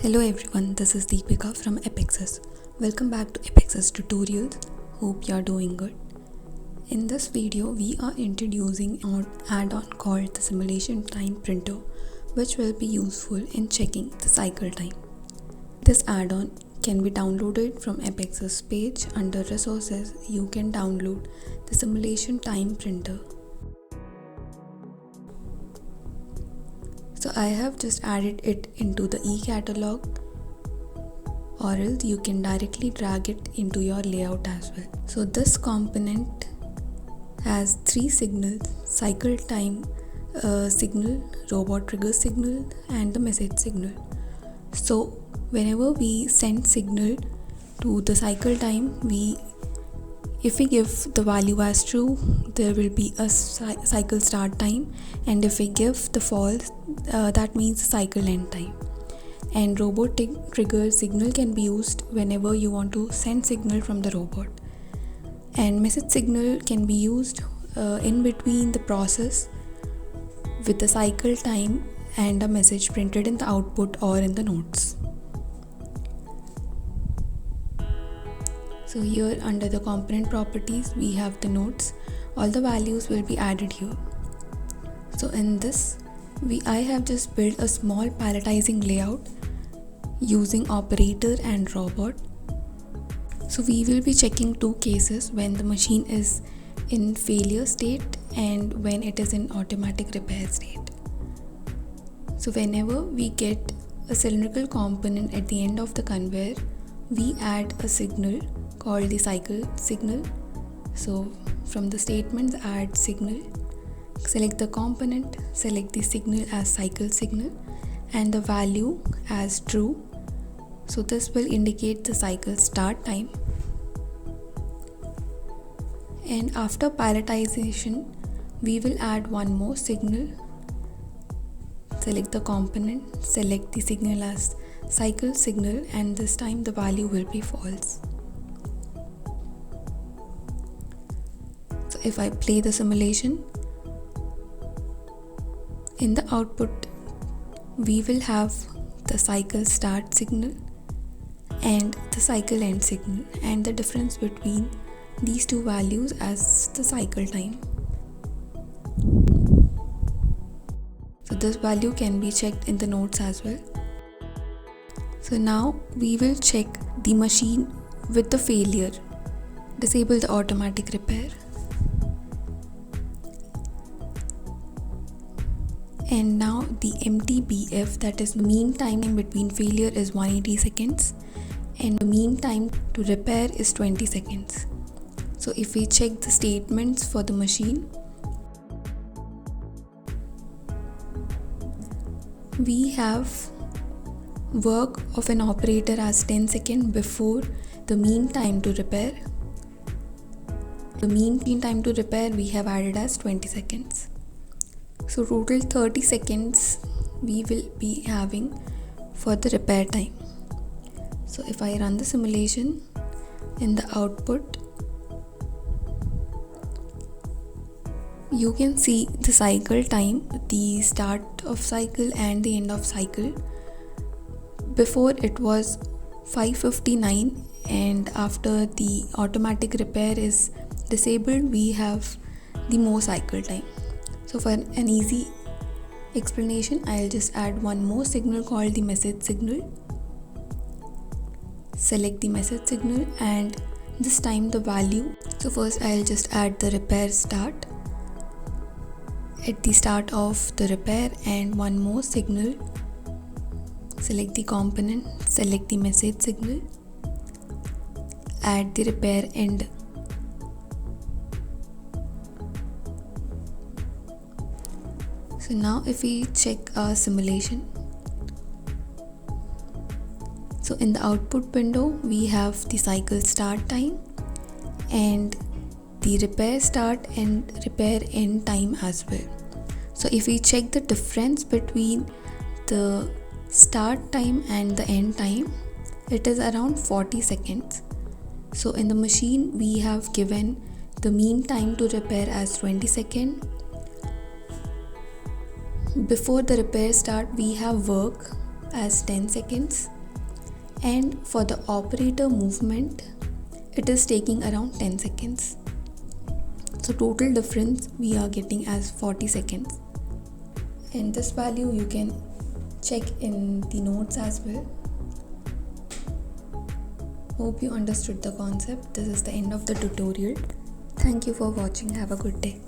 Hello everyone, this is Deepika from APEXIZ. Welcome back to APEXIZ tutorials. Hope you are doing good. In this video, we are introducing an add-on called the simulation time printer, which will be useful in checking the cycle time. This add-on can be downloaded from APEXIZ page. Under resources, you can download the simulation time printer. So I have just added it into the e-catalog, or else you can directly drag it into your layout as well. So this component has three signals: cycle time signal, robot trigger signal, and the message signal. So whenever we send signal to the cycle time, if we give the value as true, there will be a cycle start time, and if we give the false, that means cycle end time. And robot trigger signal can be used whenever you want to send signal from the robot, and message signal can be used in between the process with the cycle time and a message printed in the output or in the notes. So here under the component properties, we have the notes. All the values will be added here. So in this, I have just built a small palletizing layout using operator and robot. So we will be checking two cases: when the machine is in failure state and when it is in automatic repair state. So whenever we get a cylindrical component at the end of the conveyor, we add a signal called the cycle signal. So from the statements, add signal, select the component, select the signal as cycle signal and the value as true. So this will indicate the cycle start time. And after palletization, we will add one more signal. Select the component, select the signal as cycle signal, and this time the value will be false. So if I play the simulation, in the output we will have the cycle start signal and the cycle end signal, and the difference between these two values as the cycle time. So this value can be checked in the notes as well. So now we will check the machine with the failure. Disable the automatic repair. And now the MTBF, that is mean time between failure, is 180 seconds and the mean time to repair is 20 seconds. So if we check the statements for the machine, we have work of an operator as 10 seconds before the mean time to repair. The mean time to repair we have added as 20 seconds. So total 30 seconds we will be having for the repair time. So if I run the simulation, in the output you can see the cycle time, the start of cycle and the end of cycle. Before it was 5:59, and after the automatic repair is disabled, we have the more cycle time. So for an easy explanation, I'll just add one more signal called the message signal. Select the message signal and this time the value. So first I'll just add the repair start at the start of the repair and one more signal. Select the component, select the message signal, add the repair end. So now if we check our simulation, so in the output window we have the cycle start time and the repair start and repair end time as well. So if we check the difference between the start time and the end time, it is around 40 seconds. So in the machine we have given the mean time to repair as 20 seconds. Before the repair start, we have work as 10 seconds, and for the operator movement it is taking around 10 seconds. So total difference we are getting as 40 seconds, and this value you can check in the notes as well. Hope you understood the concept. This is the end of the tutorial. Thank you for watching. Have a good day.